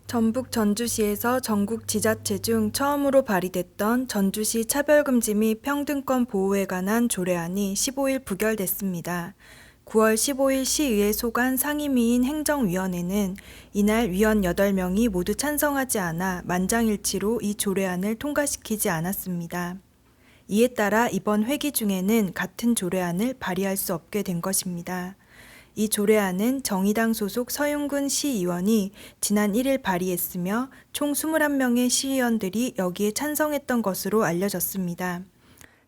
전북 전주시에서 전국 지자체 중 처음으로 발의됐던 전주시 차별금지 및 평등권 보호에 관한 조례안이 15일 부결됐습니다. 9월 15일 시의회 소관 상임위인 행정위원회는 이날 위원 8명이 모두 찬성하지 않아 만장일치로 이 조례안을 통과시키지 않았습니다. 이에 따라 이번 회기 중에는 같은 조례안을 발의할 수 없게 된 것입니다. 이 조례안은 정의당 소속 서윤근 시의원이 지난 1일 발의했으며 총 21명의 시의원들이 여기에 찬성했던 것으로 알려졌습니다.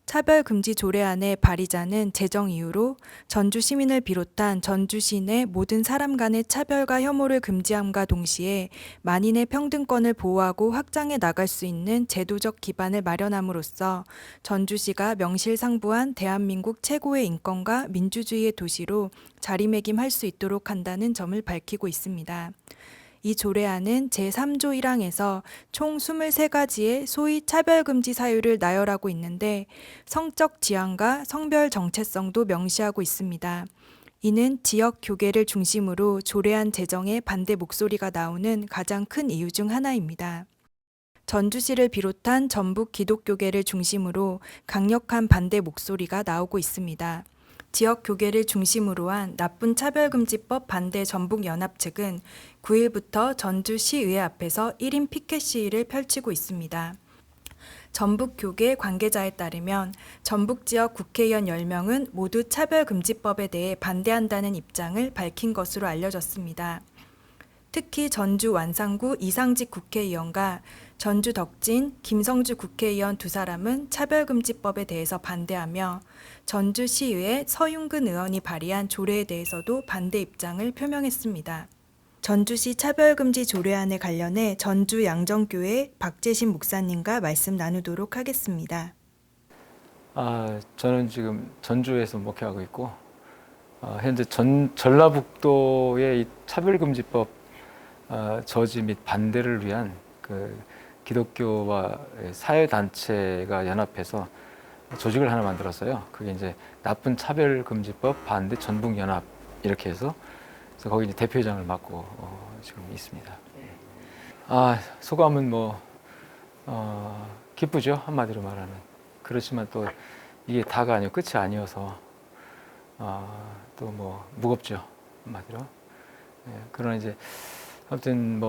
차별금지 조례안의 발의자는 재정 이유로 전주 시민을 비롯한 전주시 내 모든 사람 간의 차별과 혐오를 금지함과 동시에 만인의 평등권을 보호하고 확장해 나갈 수 있는 제도적 기반을 마련함으로써 전주시가 명실상부한 대한민국 최고의 인권과 민주주의의 도시로 자리매김할 수 있도록 한다는 점을 밝히고 있습니다. 이 조례안은 제3조 1항에서 총 23가지의 소위 차별금지 사유를 나열하고 있는데 성적 지향과 성별 정체성도 명시하고 있습니다. 이는 지역 교계를 중심으로 조례안 제정에 반대 목소리가 나오는 가장 큰 이유 중 하나입니다. 전주시를 비롯한 전북 기독교계를 중심으로 강력한 반대 목소리가 나오고 있습니다. 지역 교계를 중심으로 한 나쁜 차별금지법 반대 전북연합 측은 9일부터 전주시의회 앞에서 1인 피켓 시위를 펼치고 있습니다. 전북교계 관계자에 따르면 전북지역 국회의원 10명은 모두 차별금지법에 대해 반대한다는 입장을 밝힌 것으로 알려졌습니다. 특히 전주 완산구 이상직 국회의원과 전주 덕진 김성주 국회의원 두 사람은 차별금지법에 대해서 반대하며 전주시의회 서윤근 의원이 발의한 조례에 대해서도 반대 입장을 표명했습니다. 전주시 차별금지 조례안에 관련해 전주 양정교회 박재신 목사님과 말씀 나누도록 하겠습니다. 저는 지금 전주에서 목회하고 있고 현재 전라북도의 이 차별금지법 저지 및 반대를 위한 그 기독교와 사회단체가 연합해서 조직을 하나 만들었어요. 그게 이제 나쁜 차별금지법 반대 전북연합 이렇게 해서 그래서 거기 이제 대표회장을 맡고 지금 있습니다. 소감은 기쁘죠, 한마디로 말하는. 그렇지만 또 이게 다가 아니고 끝이 아니어서 또 무겁죠, 한마디로. 그러나 이제 아무튼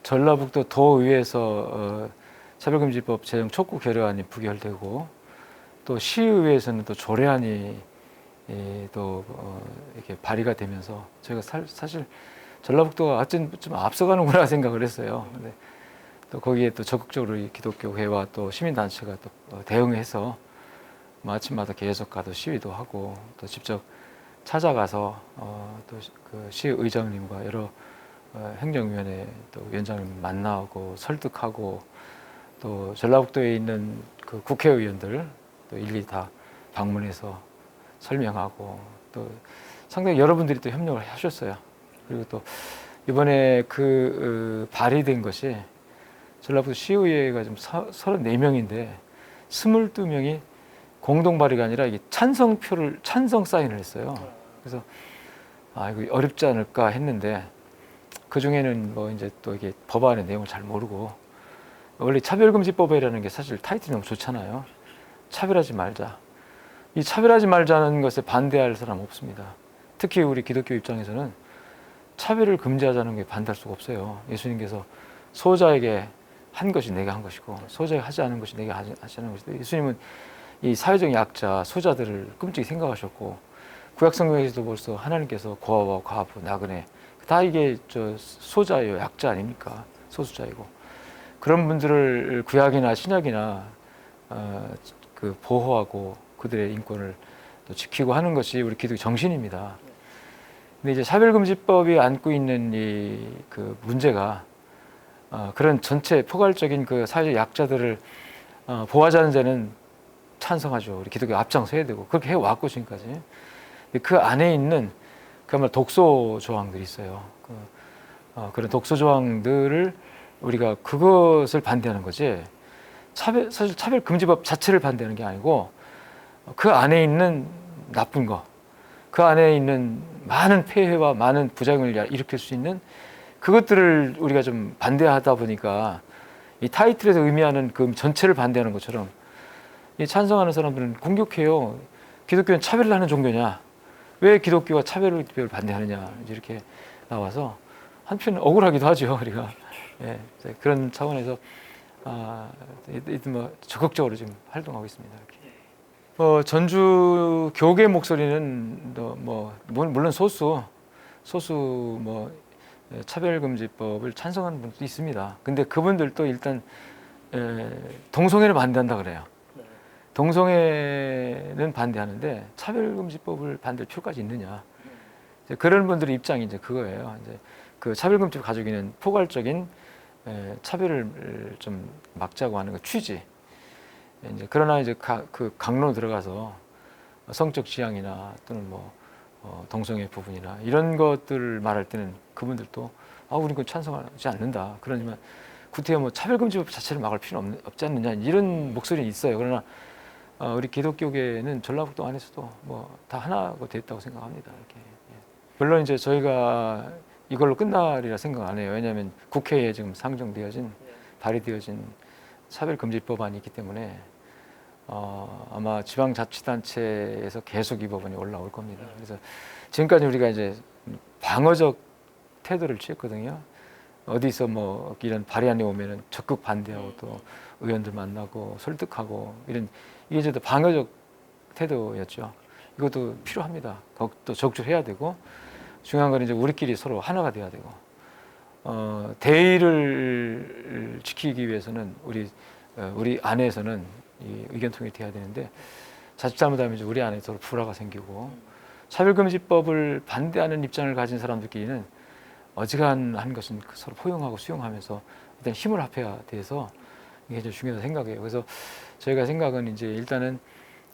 전라북도 도의회에서 차별금지법 제정 촉구 결의안이 부결되고 또 시의회에서는 또 조례안이 또 이렇게 발의가 되면서 저희가 사실 전라북도가 어쨌든 좀 앞서가는구나 생각을 했어요. 근데 또 거기에 또 적극적으로 이 기독교회와 또 시민단체가 또 대응해서 아침마다 계속 가도 시위도 하고 또 직접 찾아가서 또 그 시의장님과 여러 행정위원회 또 위원장을 만나고 설득하고 또 전라북도에 있는 그 국회의원들 또 일일이 다 방문해서 설명하고 또 상당히 여러분들이 또 협력을 하셨어요. 그리고 또 이번에 발의된 것이 전라북도 시의회가 좀 34명인데 22명이 공동 발의가 아니라 이게 찬성 사인을 했어요. 그래서 이거 어렵지 않을까 했는데 그 중에는 이제 또 이게 법안의 내용을 잘 모르고 원래 차별금지법이라는 게 사실 타이틀이 너무 좋잖아요. 차별하지 말자. 이 차별하지 말자는 것에 반대할 사람 없습니다. 특히 우리 기독교 입장에서는 차별을 금지하자는 게 반대할 수가 없어요. 예수님께서 소자에게 한 것이 내게 한 것이고 소자에게 하지 않은 것이 내게 하지 않은 것이다. 예수님은 이 사회적 약자, 소자들을 끔찍히 생각하셨고 구약성경에서도 벌써 하나님께서 고아와 과부, 나그네 다 이게 소자예요. 약자 아닙니까? 소수자이고 그런 분들을 구약이나 신약이나 그 보호하고 그들의 인권을 또 지키고 하는 것이 우리 기독교 정신입니다. 근데 이제 차별금지법이 안고 있는 그 문제가 그런 전체 포괄적인 그 사회적 약자들을 보호하자는 데는 찬성하죠. 우리 기독교 앞장서야 되고 그렇게 해왔고 지금까지. 근데 그 안에 있는 그야말로 독소 조항들이 있어요. 그런 독소 조항들을 우리가 그것을 반대하는 거지. 사실 차별금지법 자체를 반대하는 게 아니고 그 안에 있는 나쁜 거, 그 안에 있는 많은 폐해와 많은 부작용을 일으킬 수 있는 그것들을 우리가 좀 반대하다 보니까 이 타이틀에서 의미하는 그 전체를 반대하는 것처럼 이 찬성하는 사람들은 공격해요. 기독교는 차별을 하는 종교냐? 왜 기독교가 차별을 반대하느냐? 이렇게 나와서 한편 억울하기도 하죠, 우리가. 예, 그런 차원에서 뭐 적극적으로 지금 활동하고 있습니다. 이렇게. 전주 교계 목소리는 뭐 물론 소수 뭐 차별금지법을 찬성하는 분도 있습니다. 근데 그분들도 일단 동성애를 반대한다 그래요. 동성애는 반대하는데 차별금지법을 반대할 필요까지 있느냐? 이제 그런 분들의 입장이 이제 그거예요. 이제 그 차별금지법 가지고 있는 포괄적인 차별을 좀 막자고 하는 그 취지. 이제 그러나 이제 그 강론으로 들어가서 성적 지향이나 또는 뭐 동성애 부분이나 이런 것들을 말할 때는 그분들도 우리는 그건 찬성하지 않는다. 그러지만 구태여 뭐 차별금지법 자체를 막을 필요는 없지 않느냐 이런 목소리는 있어요. 그러나 우리 기독교계는 전라북도 안에서도 뭐 다 하나가 됐다고 생각합니다. 이렇게. 물론 이제 저희가 이걸로 끝날이라 생각 안 해요. 왜냐하면 국회에 지금 상정되어진 발의되어진 차별금지법안이 있기 때문에 아마 지방자치단체에서 계속 이 법안이 올라올 겁니다. 그래서 지금까지 우리가 이제 방어적 태도를 취했거든요. 어디서 뭐 이런 발의안이 오면은 적극 반대하고 또 의원들 만나고 설득하고 이런 이게 이제 방어적 태도였죠. 이것도 필요합니다. 더욱더 적극해야 되고 중요한 건 이제 우리끼리 서로 하나가 돼야 되고 대의를 지키기 위해서는 우리 안에서는 이 의견 통일이 돼야 되는데 자칫 잘못하면 이제 우리 안에 서로 불화가 생기고 차별금지법을 반대하는 입장을 가진 사람들끼리는 어지간한 것은 서로 포용하고 수용하면서 일단 힘을 합해야 돼서 이게 이제 중요하다고 생각해요. 그래서 저희가 생각은 이제 일단은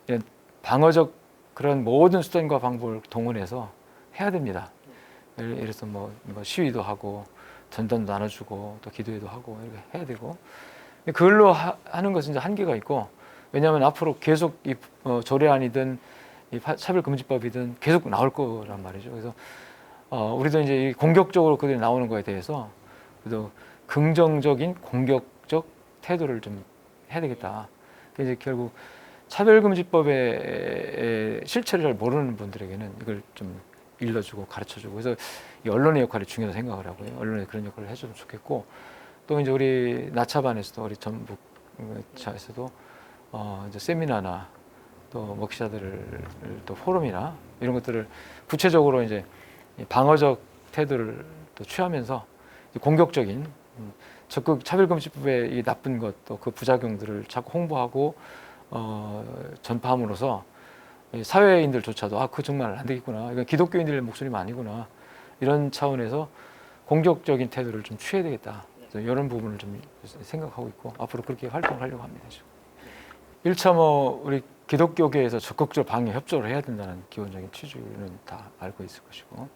이런 방어적 그런 모든 수단과 방법을 동원해서 해야 됩니다. 예를 들어서 뭐 시위도 하고 전단도 나눠주고 또 기도회도 하고 이렇게 해야 되고 그걸로 하는 것은 이제 한계가 있고 왜냐하면 앞으로 계속 이 조례안이든 이 차별금지법이든 계속 나올 거란 말이죠. 그래서 우리도 이제 공격적으로 그들이 나오는 거에 대해서 그래도 긍정적인 공격적 태도를 좀 해야 되겠다. 그래서 이제 결국 차별금지법의 실체를 잘 모르는 분들에게는 이걸 좀 일러주고 가르쳐주고 그래서 이 언론의 역할이 중요하다고 생각을 하고요. 언론에 그런 역할을 해주면 좋겠고 또 이제 우리 나차반에서도 우리 전북차에서도 이제 세미나나 또 목회자들을 또 포럼이나 이런 것들을 구체적으로 이제 방어적 태도를 또 취하면서 공격적인 적극 차별금지법의 이 나쁜 것 또 그 부작용들을 자꾸 홍보하고 전파함으로써 사회인들조차도 그 정말 안 되겠구나. 이건 기독교인들의 목소리가 아니구나. 이런 차원에서 공격적인 태도를 좀 취해야 되겠다. 이런 부분을 좀 생각하고 있고 앞으로 그렇게 활동하려고 합니다. 1차 뭐 우리 기독교계에서 적극적으로 방해 협조를 해야 된다는 기본적인 취지는 다 알고 있을 것이고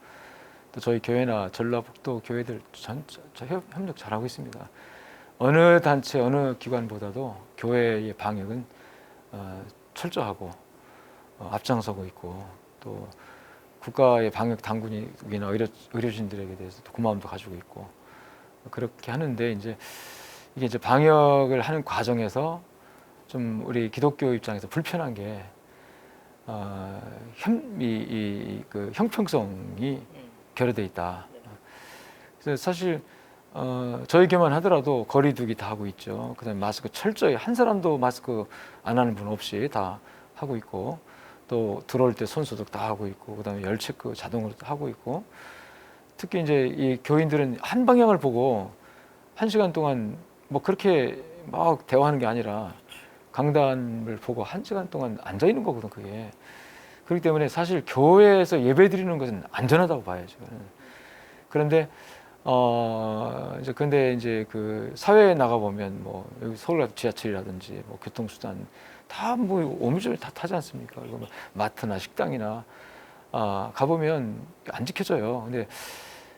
또 저희 교회나 전라북도 교회들 협력 잘하고 있습니다. 어느 단체 어느 기관보다도 교회의 방역은 철저하고 앞장서고 있고 또 국가의 방역 당국이나 의료진들에게 대해서도 고마움도 가지고 있고 그렇게 하는데 이제 이게 이제 방역을 하는 과정에서 좀 우리 기독교 입장에서 불편한 게 그 형평성이 결여돼 있다. 그래서 사실 저희 교만 하더라도 거리두기 다 하고 있죠. 그다음에 마스크 철저히 한 사람도 마스크 안 하는 분 없이 다 하고 있고 또 들어올 때 손 소독 다 하고 있고 그다음에 열 체크 자동으로 하고 있고 특히 이제 이 교인들은 한 방향을 보고 1시간 동안 뭐 그렇게 막 대화하는 게 아니라 강단을 보고 1시간 동안 앉아 있는 거거든 그게. 그렇기 때문에 사실 교회에서 예배 드리는 것은 안전하다고 봐야죠. 그런데 이제 근데 이제 그 사회에 나가 보면 뭐 여기 서울 같은 지하철이라든지 뭐 교통수단 다 뭐 오밀조밀 다 타지 않습니까? 그리고 뭐 마트나 식당이나 가보면 안 지켜져요.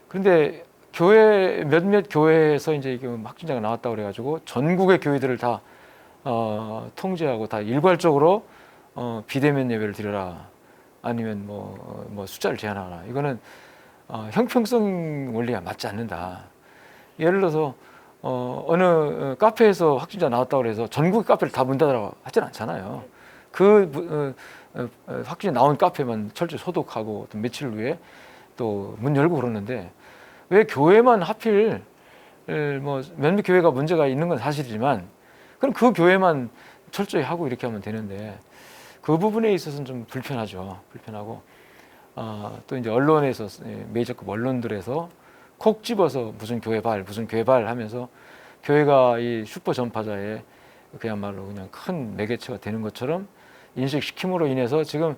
근데 교회 몇몇 교회에서 이제 이게 확진자가 나왔다고 그래가지고 전국의 교회들을 다 통제하고 다 일괄적으로 비대면 예배를 드려라 아니면 뭐 숫자를 제한하라 이거는 형평성 원리가 맞지 않는다. 예를 들어서 어느 카페에서 확진자 나왔다고 해서 전국 카페를 다 문 닫으라고 하진 않잖아요. 확진자 나온 카페만 철저히 소독하고 또 며칠 후에 또 문 열고 그러는데 왜 교회만 하필 뭐 몇몇 교회가 문제가 있는 건 사실이지만 그럼 그 교회만 철저히 하고 이렇게 하면 되는데 그 부분에 있어서는 좀 불편하죠. 불편하고 또 이제 언론에서 메이저급 언론들에서 콕 집어서 무슨 교회발 하면서 교회가 이 슈퍼 전파자의 그야말로 그냥 큰 매개체가 되는 것처럼 인식시킴으로 인해서 지금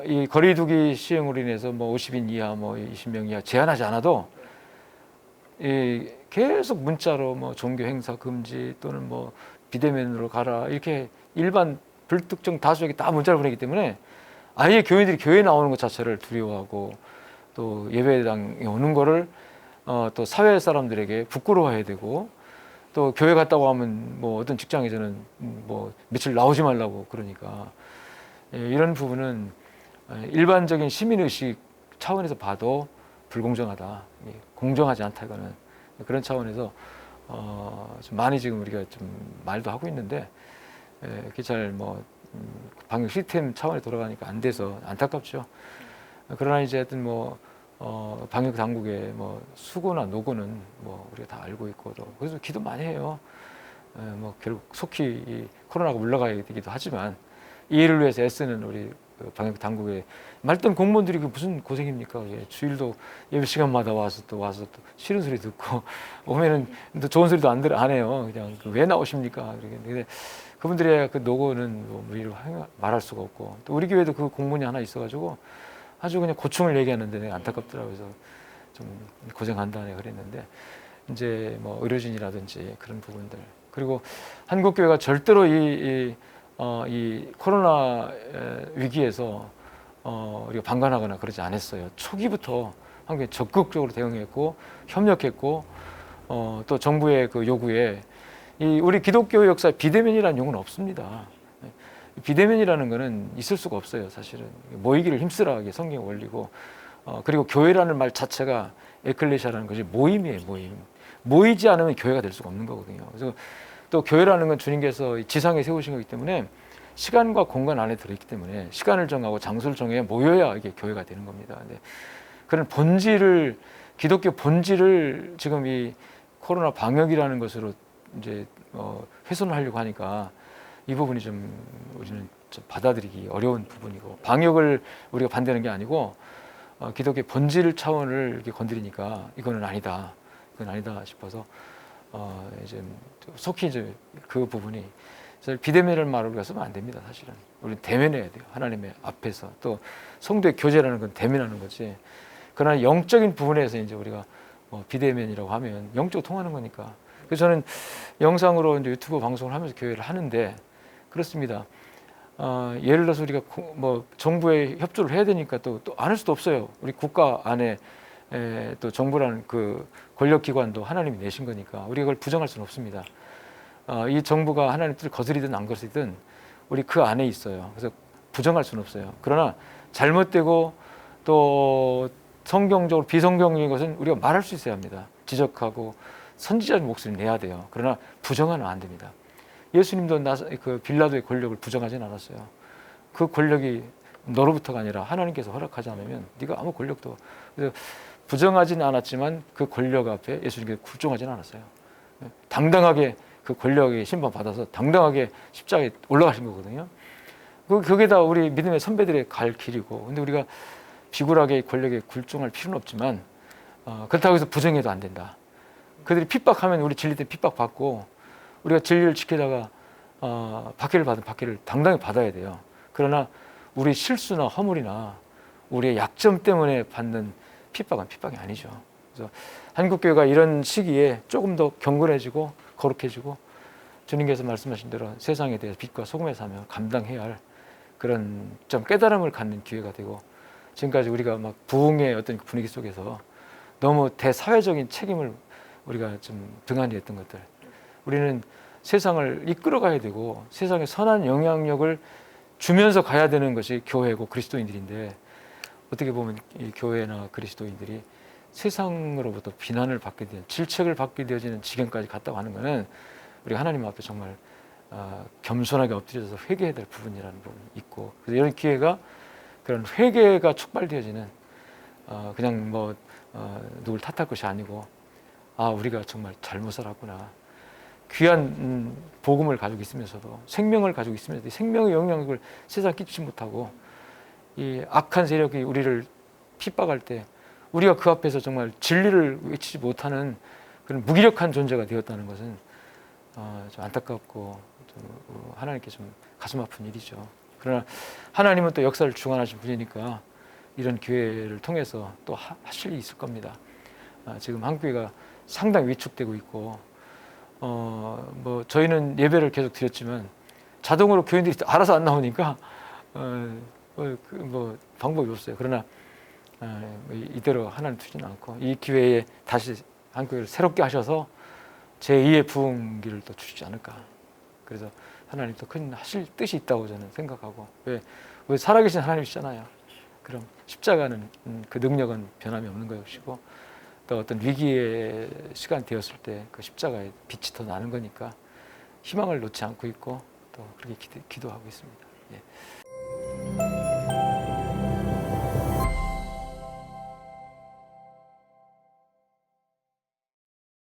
이 거리두기 시행으로 인해서 뭐 50인 이하, 뭐 20명 이하 제한하지 않아도 계속 문자로 뭐 종교 행사 금지 또는 뭐 비대면으로 가라 이렇게 일반 불특정 다수에게 다 문자를 보내기 때문에 아예 교인들이 교회 나오는 것 자체를 두려워하고 또 예배당에 오는 거를 또 사회 사람들에게 부끄러워해야 되고 또 교회 갔다고 하면 뭐 어떤 직장에서는 뭐 며칠 나오지 말라고 그러니까 이런 부분은 일반적인 시민의식 차원에서 봐도 불공정하다, 공정하지 않다 이거는 그런 차원에서 좀 많이 지금 우리가 좀 말도 하고 있는데 그게 잘 뭐 방역 시스템 차원에 돌아가니까 안 돼서 안타깝죠. 그러나 이제 하여튼 뭐 방역 당국의 뭐 수고나 노고는 뭐 우리가 다 알고 있고 또 그래서 기도 많이 해요. 뭐 결국 속히 이 코로나가 물러가야 되기도 하지만 이 일을 위해서 애쓰는 우리 방역 당국의 말단 공무원들이 그 무슨 고생입니까? 주일도 예배 시간마다 와서 또 싫은 소리 듣고 오면은 또 좋은 소리도 안 해요. 그냥 왜 나오십니까? 근데 그분들의 그 노고는 뭐 우리로 말할 수가 없고 또 우리 교회도 그 공문이 하나 있어가지고 아주 그냥 고충을 얘기하는데 내가 안타깝더라고요. 그래서 좀 고생한다네 그랬는데 이제 뭐 의료진이라든지 그런 부분들 그리고 한국 교회가 절대로 이 코로나 위기에서 우리가 방관하거나 그러지 않았어요. 초기부터 한국에 적극적으로 대응했고 협력했고 또 정부의 그 요구에 우리 기독교 역사에 비대면이라는 용어는 없습니다. 비대면이라는 것은 있을 수가 없어요. 사실은 모이기를 힘쓰라 이게 성경 원리고 그리고 교회라는 말 자체가 에클레시아라는 것이 모임이에요. 모이지 않으면 교회가 될 수가 없는 거거든요. 그래서 또 교회라는 건 주님께서 지상에 세우신 거기 때문에 시간과 공간 안에 들어있기 때문에 시간을 정하고 장소를 정해야 모여야 이게 교회가 되는 겁니다. 근데 그런 본질을 기독교 본질을 지금 이 코로나 방역이라는 것으로 이제 훼손을 하려고 하니까 이 부분이 좀 우리는 좀 받아들이기 어려운 부분이고 방역을 우리가 반대하는 게 아니고 기독교 본질 차원을 이렇게 건드리니까 이건 아니다 싶어서 이제 속히 이제 그 부분이 비대면을 말을 우리가 쓰면 안 됩니다. 사실은 우리는 대면해야 돼요. 하나님의 앞에서 또 성도의 교제라는 건 대면하는 거지. 그러나 영적인 부분에서 이제 우리가 비대면이라고 하면 영적으로 통하는 거니까. 그래서 저는 영상으로 이제 유튜브 방송을 하면서 교회를 하는데 그렇습니다. 예를 들어서 우리가 뭐 정부에 협조를 해야 되니까 또 안 할 수도 없어요. 우리 국가 안에 또 정부라는 그 권력기관도 하나님이 내신 거니까 우리가 그걸 부정할 수는 없습니다. 이 정부가 하나님 뜻을 거스리든 안 거스리든 우리 그 안에 있어요. 그래서 부정할 수는 없어요. 그러나 잘못되고 또 성경적으로 비성경적인 것은 우리가 말할 수 있어야 합니다. 지적하고 선지자의 목소리를 내야 돼요. 그러나 부정하면 안 됩니다. 예수님도 그 빌라도의 권력을 부정하진 않았어요. 그 권력이 너로부터가 아니라 하나님께서 허락하지 않으면 네가 아무 권력도 그래서 부정하지는 않았지만 그 권력 앞에 예수님께서 굴종하지는 않았어요. 당당하게 그 권력의 심판받아서 당당하게 십자가에 올라가신 거거든요. 그게 다 우리 믿음의 선배들의 갈 길이고 근데 우리가 비굴하게 권력에 굴종할 필요는 없지만 그렇다고 해서 부정해도 안 된다. 그들이 핍박하면 우리 진리 때 핍박받고 우리가 진리를 지키다가 박해를 받은 박해를 당당히 받아야 돼요. 그러나 우리 실수나 허물이나 우리의 약점 때문에 받는 핍박은 핍박이 아니죠. 그래서 한국교회가 이런 시기에 조금 더 경건해지고 거룩해지고 주님께서 말씀하신 대로 세상에 대해서 빛과 소금의 사명을 감당해야 할 그런 좀 깨달음을 갖는 기회가 되고 지금까지 우리가 막 부흥의 어떤 분위기 속에서 너무 대사회적인 책임을 우리가 좀 등한히 했던 것들 우리는 세상을 이끌어가야 되고 세상에 선한 영향력을 주면서 가야 되는 것이 교회고 그리스도인들인데 어떻게 보면 이 교회나 그리스도인들이 세상으로부터 비난을 받게 되는, 질책을 받게 되어지는 지경까지 갔다고 하는 것은 우리가 하나님 앞에 정말 겸손하게 엎드려서 회개해야 될 부분이라는 부분이 있고, 그래서 이런 기회가, 그런 회개가 촉발되어지는, 그냥 뭐 누굴 탓할 것이 아니고, 우리가 정말 잘못 살았구나, 귀한 복음을 가지고 있으면서도, 생명을 가지고 있으면서도 생명의 영향력을 세상에 끼치지 못하고 이 악한 세력이 우리를 핍박할 때 우리가 그 앞에서 정말 진리를 외치지 못하는 그런 무기력한 존재가 되었다는 것은 좀 안타깝고 좀 하나님께 좀 가슴 아픈 일이죠. 그러나 하나님은 또 역사를 주관하신 분이니까 이런 기회를 통해서 또 하실 일이 있을 겁니다. 지금 한국교회가 상당히 위축되고 있고, 뭐 저희는 예배를 계속 드렸지만 자동으로 교인들이 알아서 안 나오니까 뭐 방법이 없어요. 그러나 이대로 하나님 두지는 않고 이 기회에 다시 한국교회를 새롭게 하셔서 제2의 부흥기를 또 주시지 않을까. 그래서 하나님 또 큰 하실 뜻이 있다고 저는 생각하고, 왜 살아계신 하나님이시잖아요. 그럼 십자가는 그 능력은 변함이 없는 것이고, 또 어떤 위기의 시간 되었을 때 그 십자가의 빛이 더 나는 거니까 희망을 놓지 않고 있고 또 그렇게 기도하고 있습니다. 예.